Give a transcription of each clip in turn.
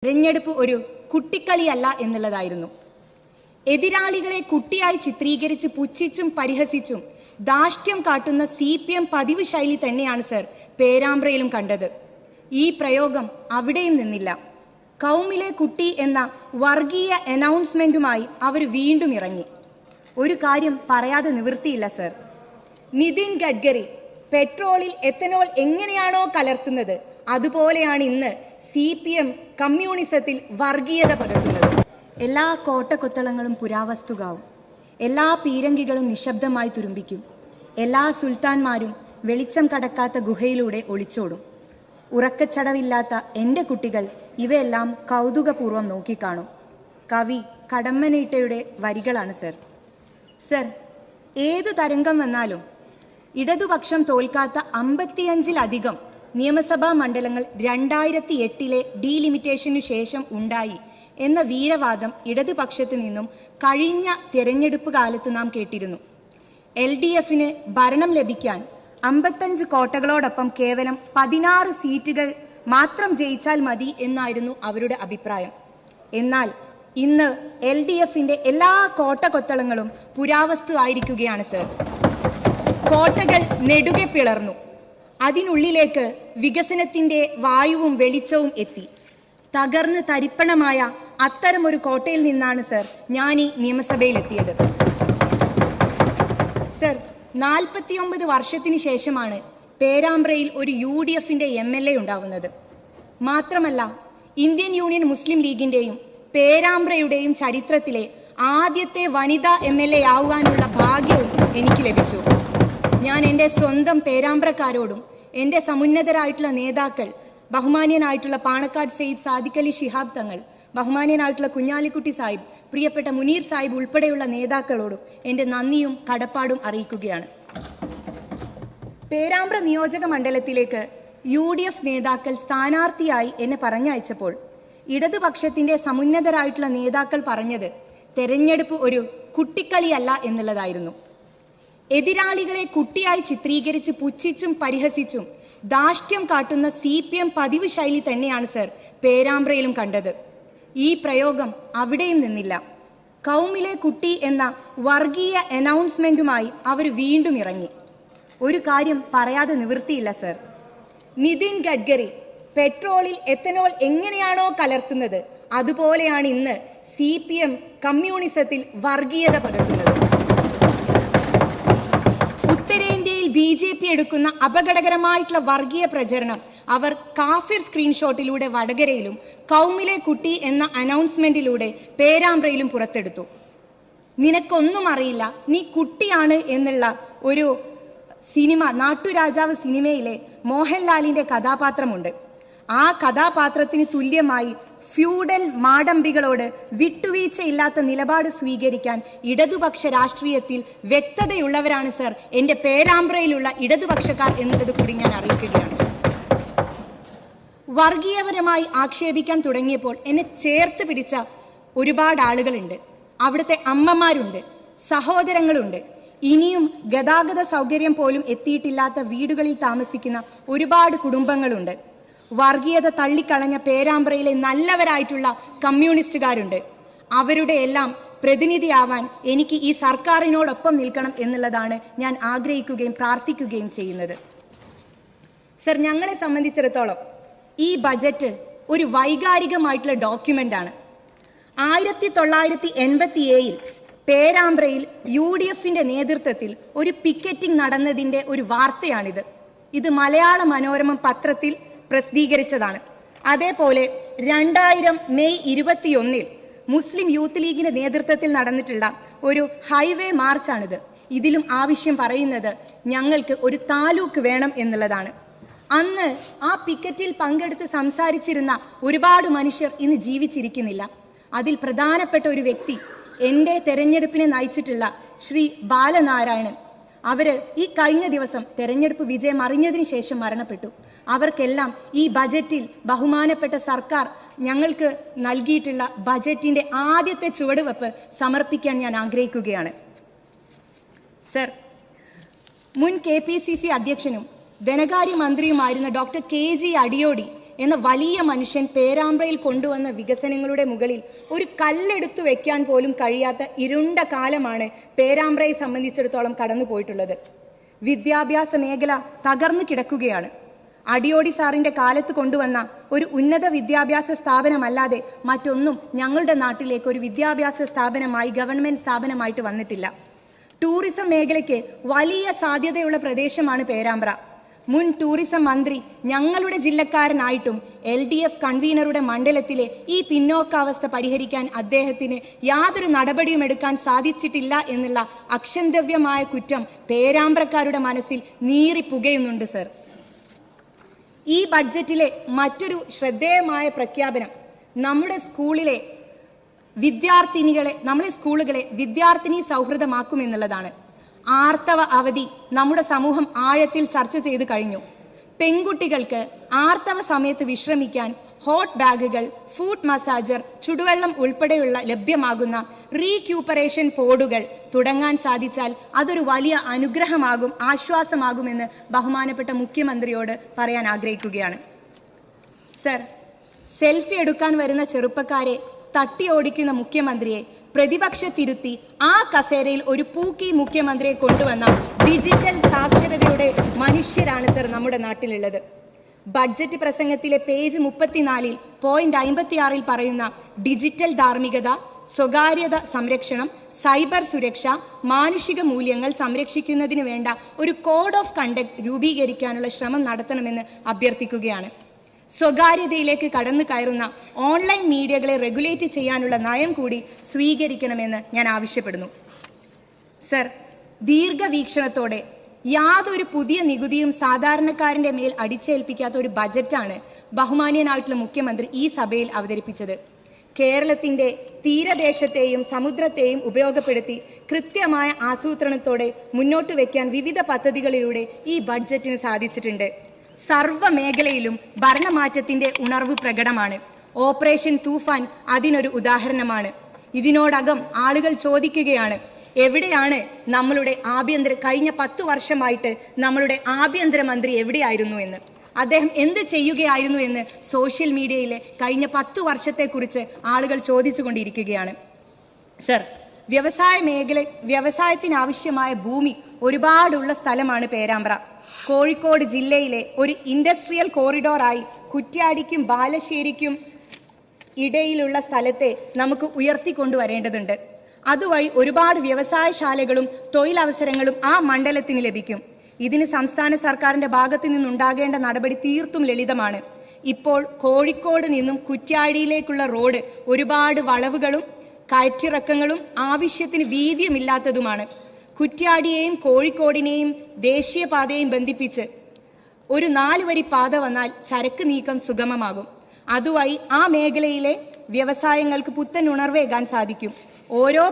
തെരഞ്ഞെടുപ്പ് ഒരു കുട്ടിക്കളിയല്ല എന്നുള്ളതായിരുന്നു. എതിരാളികളെ കുട്ടിയായി ചിത്രീകരിച്ച് പുച്ഛിച്ചും പരിഹസിച്ചും ധാർഷ്ട്യം കാട്ടുന്ന CPM പതിവ് ശൈലി തന്നെയാണ് സർ പേരാമ്പ്രയിലും കണ്ടത്. ഈ പ്രയോഗം അവിടെയും നിന്നില്ല. കൗമിലെ കുട്ടി എന്ന വർഗീയ അനൗൺസ്മെന്റുമായി അവർ വീണ്ടും ഇറങ്ങി. ഒരു കാര്യം പറയാതെ നിവൃത്തിയില്ല സർ. നിതിൻ ഗഡ്കരി പെട്രോളിൽ എത്തനോൾ എങ്ങനെയാണോ കലർത്തുന്നത് അതുപോലെയാണ് ഇന്ന് CPM കമ്മ്യൂണിസത്തിൽ വർഗീയത പകർത്തുന്നത്. എല്ലാ കോട്ടക്കൊത്തളങ്ങളും പുരാവസ്തുകാവും, എല്ലാ പീരങ്കികളും നിശബ്ദമായി തുരുമ്പിക്കും, എല്ലാ സുൽത്താൻമാരും വെളിച്ചം കടക്കാത്ത ഗുഹയിലൂടെ ഒളിച്ചോടും. ഉറക്കച്ചടവില്ലാത്ത എൻ്റെ കുട്ടികൾ ഇവയെല്ലാം കൗതുകപൂർവ്വം നോക്കിക്കാണും. കവി കടമ്മനിട്ടയുടെ വരികളാണ് സർ. സർ, ഏതു തരംഗം വന്നാലും ഇടതുപക്ഷം തോൽക്കാത്ത 55-ലധികം നിയമസഭാ മണ്ഡലങ്ങൾ 2008-ലെ ഡീലിമിറ്റേഷനു ശേഷം ഉണ്ടായി എന്ന വീരവാദം ഇടതുപക്ഷത്തു നിന്നും കഴിഞ്ഞ തെരഞ്ഞെടുപ്പ് കാലത്ത് നാം കേട്ടിരുന്നു. LDFന് ഭരണം ലഭിക്കാൻ 55 കോട്ടകളോടൊപ്പം കേവലം 16 സീറ്റുകൾ മാത്രം ജയിച്ചാൽ മതി എന്നായിരുന്നു അവരുടെ അഭിപ്രായം. എന്നാൽ ഇന്ന് LDFന്റെ എല്ലാ കോട്ടകൊത്തളങ്ങളും പുരാവസ്തു ആയിരിക്കുകയാണ് സർ. കോട്ടകൾ നെടുകെ പിളർന്നു. അതിനുള്ളിലേക്ക് വികസനത്തിന്റെ വായുവും വെളിച്ചവും എത്തി. തകർന്ന് തരിപ്പണമായ അത്തരമൊരു കോട്ടയിൽ നിന്നാണ് സർ ഞാൻ ഈ നിയമസഭയിലെത്തിയത്. സർ, 49 വർഷത്തിന് ശേഷമാണ് പേരാമ്പ്രയിൽ ഒരു UDFന്റെ MLA ഉണ്ടാവുന്നത്. മാത്രമല്ല, ഇന്ത്യൻ യൂണിയൻ മുസ്ലിം ലീഗിന്റെയും പേരാമ്പ്രയുടെയും ചരിത്രത്തിലെ ആദ്യത്തെ വനിതാ MLA ആവാനുള്ള ഭാഗ്യവും എനിക്ക് ലഭിച്ചു. ഞാൻ എൻ്റെ സ്വന്തം പേരാമ്പ്രക്കാരോടും എൻ്റെ സമുന്നതരായിട്ടുള്ള നേതാക്കൾ, ബഹുമാന്യനായിട്ടുള്ള പാണക്കാട് സെയ്ദ് സാദിഖ് അലി ശിഹാബ് തങ്ങൾ, ബഹുമാന്യനായിട്ടുള്ള കുഞ്ഞാലിക്കുട്ടി സാഹിബ്, പ്രിയപ്പെട്ട മുനീർ സാഹിബ് ഉൾപ്പെടെയുള്ള നേതാക്കളോടും എൻ്റെ നന്ദിയും കടപ്പാടും അറിയിക്കുകയാണ്. പേരാമ്പ്ര നിയോജക മണ്ഡലത്തിലേക്ക് UDF നേതാക്കൾ സ്ഥാനാർത്ഥിയായി എന്നെ പറഞ്ഞയച്ചപ്പോൾ ഇടതുപക്ഷത്തിന്റെ സമുന്നതരായിട്ടുള്ള നേതാക്കൾ പറഞ്ഞത് തെരഞ്ഞെടുപ്പ് ഒരു കുട്ടിക്കളിയല്ല എന്നുള്ളതായിരുന്നു. എതിരാളികളെ കുട്ടിയായി ചിത്രീകരിച്ച് പുച്ഛിച്ചും പരിഹസിച്ചും ധാർഷ്ട്യം കാട്ടുന്ന CPM പതിവ് ശൈലി തന്നെയാണ് സർ പേരാമ്പ്രയിലും കണ്ടത്. ഈ പ്രയോഗം അവിടെയും നിന്നില്ല. കൗമിലെ കുട്ടി എന്ന വർഗീയ അനൗൺസ്മെന്റുമായി അവർ വീണ്ടും ഇറങ്ങി. ഒരു കാര്യം പറയാതെ നിവൃത്തിയില്ല സർ. നിതിൻ ഗഡ്കരി പെട്രോളിൽ എത്തനോൾ എങ്ങനെയാണോ കലർത്തുന്നത് അതുപോലെയാണ് ഇന്ന് CPM കമ്മ്യൂണിസത്തിൽ വർഗീയത പകർത്തുന്നത്. ഉത്തരേന്ത്യയിൽ BJP എടുക്കുന്ന അപകടകരമായിട്ടുള്ള വർഗീയ പ്രചരണം അവർ കാഫിർ സ്ക്രീൻഷോട്ടിലൂടെ വടകരയിലും കൗമിലെ കുട്ടി എന്ന അനൗൺസ്മെന്റിലൂടെ പേരാമ്പ്രയിലും പുറത്തെടുത്തു. നിനക്കൊന്നും അറിയില്ല, നീ കുട്ടിയാണ് എന്നുള്ള ഒരു സിനിമ, നാട്ടുരാജാവ് സിനിമയിലെ മോഹൻലാലിന്റെ കഥാപാത്രമുണ്ട്. ആ കഥാപാത്രത്തിന് തുല്യമായി ഫ്യൂഡൽ മാടമ്പികളോട് വിട്ടുവീഴ്ചയില്ലാത്ത നിലപാട് സ്വീകരിക്കാൻ ഇടതുപക്ഷ രാഷ്ട്രീയത്തിൽ വ്യക്തതയുള്ളവരാണ് സർ എൻ്റെ പേരാമ്പ്രയിലുള്ള ഇടതുപക്ഷക്കാർ എന്നുള്ളത് കൂടി ഞാൻ അറിയിക്കുകയാണ്. വർഗീയപരമായി ആക്ഷേപിക്കാൻ തുടങ്ങിയപ്പോൾ എന്നെ ചേർത്ത് പിടിച്ച ഒരുപാട് ആളുകളുണ്ട്. അവിടുത്തെ അമ്മമാരുണ്ട്, സഹോദരങ്ങളുണ്ട്. ഇനിയും ഗതാഗത സൗകര്യം പോലും എത്തിയിട്ടില്ലാത്ത വീടുകളിൽ താമസിക്കുന്ന ഒരുപാട് കുടുംബങ്ങളുണ്ട്. വർഗീയത തള്ളിക്കളഞ്ഞ പേരാമ്പ്രയിലെ നല്ലവരായിട്ടുള്ള കമ്മ്യൂണിസ്റ്റുകാരുണ്ട്. അവരുടെ എല്ലാം പ്രതിനിധിയാവാൻ എനിക്ക് ഈ സർക്കാരിനോടൊപ്പം നിൽക്കണം എന്നുള്ളതാണ് ഞാൻ ആഗ്രഹിക്കുകയും പ്രാർത്ഥിക്കുകയും ചെയ്യുന്നത്. സർ, ഞങ്ങളെ സംബന്ധിച്ചിടത്തോളം ഈ ബജറ്റ് ഒരു വൈകാരികമായിട്ടുള്ള ഡോക്യുമെൻ്റാണ്. 1987 പേരാമ്പ്രയിൽ UDFന്റെ നേതൃത്വത്തിൽ ഒരു പിക്കറ്റിംഗ് നടന്നതിൻ്റെ ഒരു വാർത്തയാണിത്. ഇത് മലയാള മനോരമ പത്രത്തിൽ പ്രസിദ്ധീകരിച്ചതാണ്. അതേപോലെ 2000 മെയ് 21 മുസ്ലിം യൂത്ത് ലീഗിന്റെ നേതൃത്വത്തിൽ നടന്നിട്ടുള്ള ഒരു ഹൈവേ മാർച്ചാണിത്. ഇതിലും ആവശ്യം പറയുന്നത് ഞങ്ങൾക്ക് ഒരു താലൂക്ക് വേണം എന്നുള്ളതാണ്. അന്ന് ആ പിക്കറ്റിൽ പങ്കെടുത്ത് സംസാരിച്ചിരുന്ന ഒരുപാട് മനുഷ്യർ ഇന്ന് ജീവിച്ചിരിക്കുന്നില്ല. അതിൽ പ്രധാനപ്പെട്ട ഒരു വ്യക്തി എൻ്റെ തെരഞ്ഞെടുപ്പിനെ നയിച്ചിട്ടുള്ള ശ്രീ ബാലനാരായണൻ. അവര് ഈ കഴിഞ്ഞ ദിവസം തെരഞ്ഞെടുപ്പ് വിജയം അറിഞ്ഞതിന് ശേഷം മരണപ്പെട്ടു. അവർക്കെല്ലാം ഈ ബജറ്റിൽ ബഹുമാനപ്പെട്ട സർക്കാർ ഞങ്ങൾക്ക് നൽകിയിട്ടുള്ള ബജറ്റിന്റെ ആദ്യത്തെ ചുവടുവെപ്പ് സമർപ്പിക്കാൻ ഞാൻ ആഗ്രഹിക്കുകയാണ്. സർ, മുൻ KPCC അധ്യക്ഷനും ധനകാര്യമന്ത്രിയുമായിരുന്ന ഡോക്ടർ KG അടിയോടി എന്ന വലിയ മനുഷ്യൻ പേരാമ്പ്രയിൽ കൊണ്ടുവന്ന വികസനങ്ങളുടെ മുകളിൽ ഒരു കല്ലെടുത്തു വെക്കാൻ പോലും കഴിയാത്ത ഇരുണ്ട കാലമാണ് പേരാമ്പ്രയെ സംബന്ധിച്ചിടത്തോളം കടന്നുപോയിട്ടുള്ളത്. വിദ്യാഭ്യാസ മേഖല തകർന്നു കിടക്കുകയാണ്. അടിയോടി സാറിന്റെ കാലത്ത് കൊണ്ടുവന്ന ഒരു ഉന്നത വിദ്യാഭ്യാസ സ്ഥാപനമല്ലാതെ മറ്റൊന്നും ഞങ്ങളുടെ നാട്ടിലേക്ക് ഒരു വിദ്യാഭ്യാസ സ്ഥാപനമായി ഗവൺമെന്റ് സ്ഥാപനമായിട്ട് വന്നിട്ടില്ല. ടൂറിസം മേഖലയ്ക്ക് വലിയ സാധ്യതയുള്ള പ്രദേശമാണ് പേരാമ്പ്ര. മുൻ ടൂറിസം മന്ത്രി ഞങ്ങളുടെ ജില്ലക്കാരനായിട്ടും LDF കൺവീനറുടെ മണ്ഡലത്തിലെ ഈ പിന്നോക്കാവസ്ഥ പരിഹരിക്കാൻ അദ്ദേഹത്തിന് യാതൊരു നടപടിയും എടുക്കാൻ സാധിച്ചിട്ടില്ല എന്നുള്ള അക്ഷന്തവ്യമായ കുറ്റം പേരാമ്പ്രക്കാരുടെ മനസ്സിൽ നീറിപ്പുകയുന്നുണ്ട് സർ. ഈ ബഡ്ജറ്റിലെ മറ്റൊരു ശ്രദ്ധേയമായ പ്രഖ്യാപനം നമ്മുടെ സ്കൂളുകളെ വിദ്യാർത്ഥിനി സൗഹൃദമാക്കുമെന്നുള്ളതാണ്. ആർത്തവ അവധി നമ്മുടെ സമൂഹം ആഴത്തിൽ ചർച്ച ചെയ്ത് കഴിഞ്ഞു. പെൺകുട്ടികൾക്ക് ആർത്തവ സമയത്ത് വിശ്രമിക്കാൻ ഹോട്ട് ബാഗുകൾ, ഫുഡ് മസാജർ, ചുടുവെള്ളം ഉൾപ്പെടെയുള്ള ലഭ്യമാകുന്ന റീക്യൂപ്പറേഷൻ പോഡുകൾ തുടങ്ങാൻ സാധിച്ചാൽ അതൊരു വലിയ അനുഗ്രഹമാകും, ആശ്വാസമാകുമെന്ന് ബഹുമാനപ്പെട്ട മുഖ്യമന്ത്രിയോട് പറയാൻ ആഗ്രഹിക്കുകയാണ്. സർ, സെൽഫി എടുക്കാൻ വരുന്ന ചെറുപ്പക്കാരെ തട്ടി ഓടിക്കുന്ന മുഖ്യമന്ത്രിയെ പ്രതിപക്ഷത്തിരുത്തി ആ കസേരയിൽ ഒരു പൂക്കി മുഖ്യമന്ത്രിയെ കൊണ്ടുവന്ന ഡിജിറ്റൽ സാക്ഷരതയുടെ മനുഷ്യരാണ് സർ നമ്മുടെ നാട്ടിലുള്ളത്. ബഡ്ജറ്റ് പ്രസംഗത്തിലെ പേജ് 34 പോയിന്റ് 56 പറയുന്ന ഡിജിറ്റൽ ധാർമ്മികത, സ്വകാര്യത സംരക്ഷണം, സൈബർ സുരക്ഷ, മാനുഷിക മൂല്യങ്ങൾ സംരക്ഷിക്കുന്നതിന് വേണ്ട ഒരു കോഡ് ഓഫ് കണ്ടക്ട് രൂപീകരിക്കാനുള്ള ശ്രമം നടത്തണമെന്ന് അഭ്യർത്ഥിക്കുകയാണ്. സ്വകാര്യതയിലേക്ക് കടന്നു കയറുന്ന ഓൺലൈൻ മീഡിയകളെ റെഗുലേറ്റ് ചെയ്യാനുള്ള നയം കൂടി സ്വീകരിക്കണമെന്ന് ഞാൻ ആവശ്യപ്പെടുന്നു. സർ, ദീർഘവീക്ഷണത്തോടെ യാതൊരു പുതിയ നികുതിയും സാധാരണക്കാരന്റെ മേൽ അടിച്ചേൽപ്പിക്കാത്ത ഒരു ബജറ്റാണ് ബഹുമാന്യനായിട്ടുള്ള മുഖ്യമന്ത്രി ഈ സഭയിൽ അവതരിപ്പിച്ചത്. കേരളത്തിന്റെ തീരദേശത്തെയും സമുദ്രത്തെയും ഉപയോഗപ്പെടുത്തി കൃത്യമായ ആസൂത്രണത്തോടെ മുന്നോട്ട് വയ്ക്കാൻ വിവിധ പദ്ധതികളിലൂടെ ഈ ബഡ്ജറ്റിന് സാധിച്ചിട്ടുണ്ട്. സർവ്വ മേഖലയിലും ഭരണമാറ്റത്തിന്റെ ഉണർവ് പ്രകടമാണ്. ഓപ്പറേഷൻ തൂഫാൻ അതിനൊരു ഉദാഹരണമാണ്. ഇതിനോടകം ആളുകൾ ചോദിക്കുകയാണ്, എവിടെയാണ് നമ്മളുടെ കഴിഞ്ഞ 10 വർഷമായിട്ട് നമ്മളുടെ ആഭ്യന്തരമന്ത്രി എവിടെയായിരുന്നു എന്ന്, അദ്ദേഹം എന്ത് ചെയ്യുകയായിരുന്നു എന്ന് സോഷ്യൽ മീഡിയയിലെ കഴിഞ്ഞ 10 വർഷത്തെക്കുറിച്ച് ആളുകൾ ചോദിച്ചു കൊണ്ടിരിക്കുകയാണ്. സർ, വ്യവസായത്തിനാവശ്യമായ ഭൂമി ഒരുപാടുള്ള സ്ഥലമാണ് പേരാമ്പ്ര. കോഴിക്കോട് ജില്ലയിലെ ഒരു ഇൻഡസ്ട്രിയൽ കോറിഡോറായി കുറ്റ്യാടിക്കും ബാലശ്ശേരിക്കും ഇടയിലുള്ള സ്ഥലത്തെ നമുക്ക് ഉയർത്തിക്കൊണ്ടുവരേണ്ടതുണ്ട്. അതുവഴി ഒരുപാട് വ്യവസായശാലകളും തൊഴിലവസരങ്ങളും ആ മണ്ഡലത്തിന് ലഭിക്കും. ഇതിന് സംസ്ഥാന സർക്കാരിന്റെ ഭാഗത്തു നിന്നുണ്ടാകേണ്ട നടപടി തീർത്തും ലളിതമാണ്. ഇപ്പോൾ കോഴിക്കോട് നിന്നും കുറ്റ്യാടിയിലേക്കുള്ള റോഡ് ഒരുപാട് വളവുകളും കയറ്റിറക്കങ്ങളും ആവശ്യത്തിന് വീതിയുമില്ലാത്തതുമാണ്. കുറ്റ്യാടിയെയും കോഴിക്കോടിനെയും ദേശീയപാതയെയും ബന്ധിപ്പിച്ച് ഒരു 4 വരി പാത വന്നാൽ ചരക്ക് നീക്കം സുഗമമാകും. അതുവഴി ആ മേഖലയിലെ വ്യവസായങ്ങൾക്ക് പുത്തൻ ഉണർവേകാൻ സാധിക്കും. ഓരോ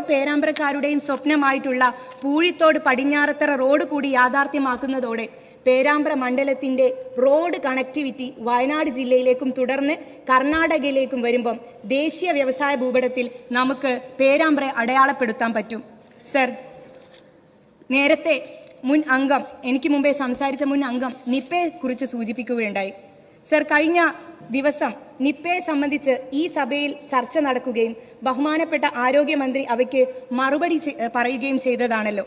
പേരാമ്പ്രക്കാരുടെയും സ്വപ്നമായിട്ടുള്ള പൂഴിത്തോട് പടിഞ്ഞാറത്തറ റോഡ് കൂടി യാഥാർത്ഥ്യമാക്കുന്നതോടെ പേരാമ്പ്ര മണ്ഡലത്തിന്റെ റോഡ് കണക്ടിവിറ്റി വയനാട് ജില്ലയിലേക്കും തുടർന്ന് കർണാടകയിലേക്കും വരുമ്പം ദേശീയ വ്യവസായ ഭൂപടത്തിൽ നമുക്ക് പേരാമ്പ്ര അടയാളപ്പെടുത്താൻ പറ്റും. സർ, നേരത്തെ എനിക്ക് മുമ്പേ സംസാരിച്ച മുൻ അംഗം നിപ്പയെ കുറിച്ച് സൂചിപ്പിക്കുകയുണ്ടായി. സർ, കഴിഞ്ഞ ദിവസം നിപ്പയെ സംബന്ധിച്ച് ഈ സഭയിൽ ചർച്ച നടക്കുകയും ബഹുമാനപ്പെട്ട ആരോഗ്യമന്ത്രി അവയ്ക്ക് മറുപടി പറയുകയും ചെയ്തതാണല്ലോ.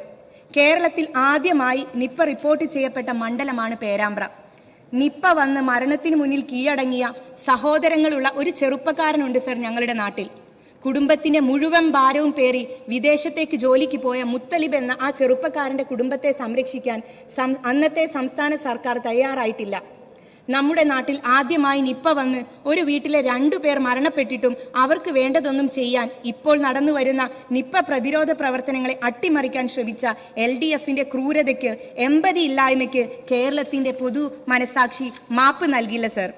കേരളത്തിൽ ആദ്യമായി നിപ്പ റിപ്പോർട്ട് ചെയ്യപ്പെട്ട മണ്ഡലമാണ് പേരാമ്പ്ര. നിപ്പ വന്ന് മരണത്തിന് മുന്നിൽ കീഴടങ്ങിയ സഹോദരങ്ങളുള്ള ഒരു ചെറുപ്പക്കാരനുണ്ട് സർ ഞങ്ങളുടെ നാട്ടിൽ. കുടുംബത്തിന്റെ മുഴുവൻ ഭാരവും പേറി വിദേശത്തേക്ക് ജോലിക്ക് പോയ മുത്തലിബ് എന്ന ആ ചെറുപ്പക്കാരന്റെ കുടുംബത്തെ സംരക്ഷിക്കാൻ അന്നത്തെ സംസ്ഥാന സർക്കാർ തയ്യാറായിട്ടില്ല. നമ്മുടെ നാട്ടിൽ ആദ്യമായി നിപ്പ വന്ന് ഒരു വീട്ടിലെ 2 പേർ മരണപ്പെട്ടിട്ടും അവർക്ക് വേണ്ടതൊന്നും ചെയ്യാൻ ഇപ്പോൾ നടന്നു വരുന്ന നിപ്പ പ്രതിരോധ പ്രവർത്തനങ്ങളെ അട്ടിമറിക്കാൻ ശ്രമിച്ച LDFന്റെ ക്രൂരതയ്ക്ക്, എമ്പതിയില്ലായ്മയ്ക്ക് കേരളത്തിന്റെ പൊതു മനസാക്ഷി മാപ്പ് നൽകില്ല സർ.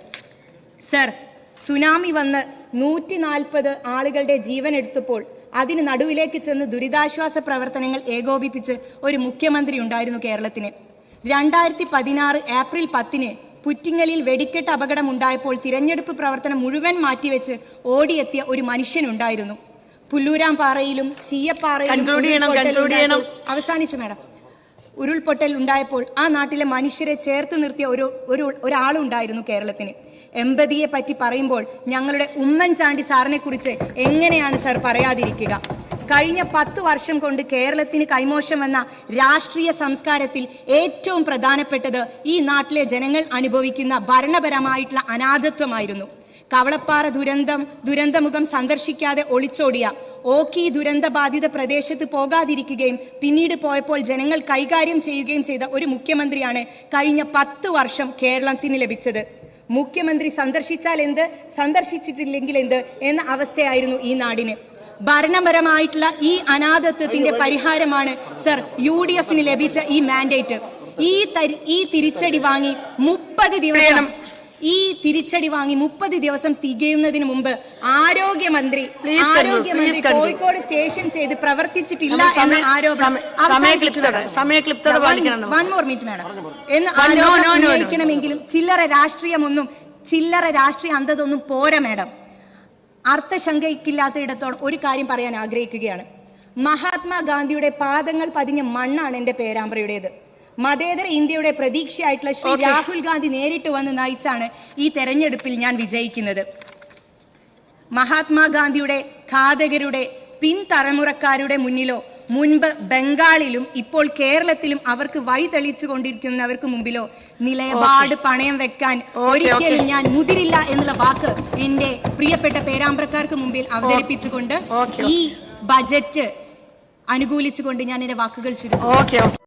സർ, സുനാമി വന്ന് 140 ആളുകളുടെ ജീവൻ എടുത്തപ്പോൾ അതിന് നടുവിലേക്ക് ചെന്ന് ദുരിതാശ്വാസ പ്രവർത്തനങ്ങൾ ഏകോപിപ്പിച്ച് ഒരു മുഖ്യമന്ത്രി ഉണ്ടായിരുന്നു കേരളത്തിന്. 2016 ഏപ്രിൽ 10 പുറ്റിങ്ങലിൽ വെടിക്കെട്ട് അപകടമുണ്ടായപ്പോൾ തിരഞ്ഞെടുപ്പ് പ്രവർത്തനം മുഴുവൻ മാറ്റിവെച്ച് ഓടിയെത്തിയ ഒരു മനുഷ്യനുണ്ടായിരുന്നു. പുല്ലൂരാംപാറയിലും ചീയപ്പാറയിലും അവസാനിച്ചു മാഡം. ഉരുൾപൊട്ടൽ ഉണ്ടായപ്പോൾ ആ നാട്ടിലെ മനുഷ്യരെ ചേർത്ത് നിർത്തിയ ഒരാളുണ്ടായിരുന്നു കേരളത്തിന്. എമ്പതിയെ പറ്റി പറയുമ്പോൾ ഞങ്ങളുടെ ഉമ്മൻചാണ്ടി സാറിനെ കുറിച്ച് എങ്ങനെയാണ് സർ പറയാതിരിക്കുക? കഴിഞ്ഞ 10 വർഷം കൊണ്ട് കേരളത്തിന് കൈമോശം വന്ന രാഷ്ട്രീയ സംസ്കാരത്തിൽ ഏറ്റവും പ്രധാനപ്പെട്ടത് ഈ നാട്ടിലെ ജനങ്ങൾ അനുഭവിക്കുന്ന ഭരണപരമായിട്ടുള്ള അനാഥത്വമായിരുന്നു. കവളപ്പാറ ദുരന്തമുഖം സന്ദർശിക്കാതെ ഒളിച്ചോടിയ, ഓഖി ദുരന്തബാധിത പ്രദേശത്ത് പോകാതിരിക്കുകയും പിന്നീട് പോയപ്പോൾ ജനങ്ങൾ കൈകാര്യം ചെയ്യുകയും ചെയ്ത ഒരു മുഖ്യമന്ത്രിയാണ് കഴിഞ്ഞ 10 വർഷം കേരളത്തിന് ലഭിച്ചത്. മുഖ്യമന്ത്രി സന്ദർശിച്ചാൽ എന്ത്, സന്ദർശിച്ചിട്ടില്ലെങ്കിൽ എന്ത് എന്ന അവസ്ഥയായിരുന്നു ഈ നാടിന്. ഭരണപരമായിട്ടുള്ള ഈ അനാഥത്വത്തിന്റെ പരിഹാരമാണ് സർ UDFന് ലഭിച്ച ഈ മാൻഡേറ്റ്. ഈ തിരിച്ചടി വാങ്ങി 30 ദിവസം തികയുന്നതിന് മുമ്പ് ആരോഗ്യമന്ത്രി കോഴിക്കോട് സ്റ്റേഷൻ ചെയ്ത് പ്രവർത്തിച്ചിട്ടില്ല എന്ന ആരോപണം ഉന്നയിക്കണമെങ്കിലും ചില്ലറ രാഷ്ട്രീയ അന്ധതൊന്നും പോരാ മാഡം. അർത്ഥശങ്കയ്ക്കില്ലാത്തയിടത്തോളം ഒരു കാര്യം പറയാൻ ആഗ്രഹിക്കുകയാണ്. മഹാത്മാഗാന്ധിയുടെ പാദങ്ങൾ പതിഞ്ഞ മണ്ണാണ് എൻ്റെ പേരാമ്പ്രയുടേത്. മതേതര ഇന്ത്യയുടെ പ്രതീക്ഷയായിട്ടുള്ള ശ്രീ രാഹുൽ ഗാന്ധി നേരിട്ട് വന്ന് നയിച്ചാണ് ഈ തെരഞ്ഞെടുപ്പിൽ ഞാൻ വിജയിക്കുന്നത്. മഹാത്മാഗാന്ധിയുടെ ഘാതകരുടെ പിൻതലമുറക്കാരുടെ മുന്നിലോ, മുൻപ് ബംഗാളിലും ഇപ്പോൾ കേരളത്തിലും അവർക്ക് വഴി തെളിയിച്ചു കൊണ്ടിരിക്കുന്നവർക്ക് മുമ്പിലോ നിലപാട് പണയം വെക്കാൻ ഒരിക്കലും ഞാൻ മുതിരില്ല എന്നുള്ള വാക്ക് എന്റെ പ്രിയപ്പെട്ട പേരാമ്പ്രക്കാർക്ക് മുമ്പിൽ അവതരിപ്പിച്ചുകൊണ്ട് ഈ ബജറ്റ് അനുകൂലിച്ചുകൊണ്ട് ഞാൻ എന്റെ വാക്കുകൾ ചുരുക്കും.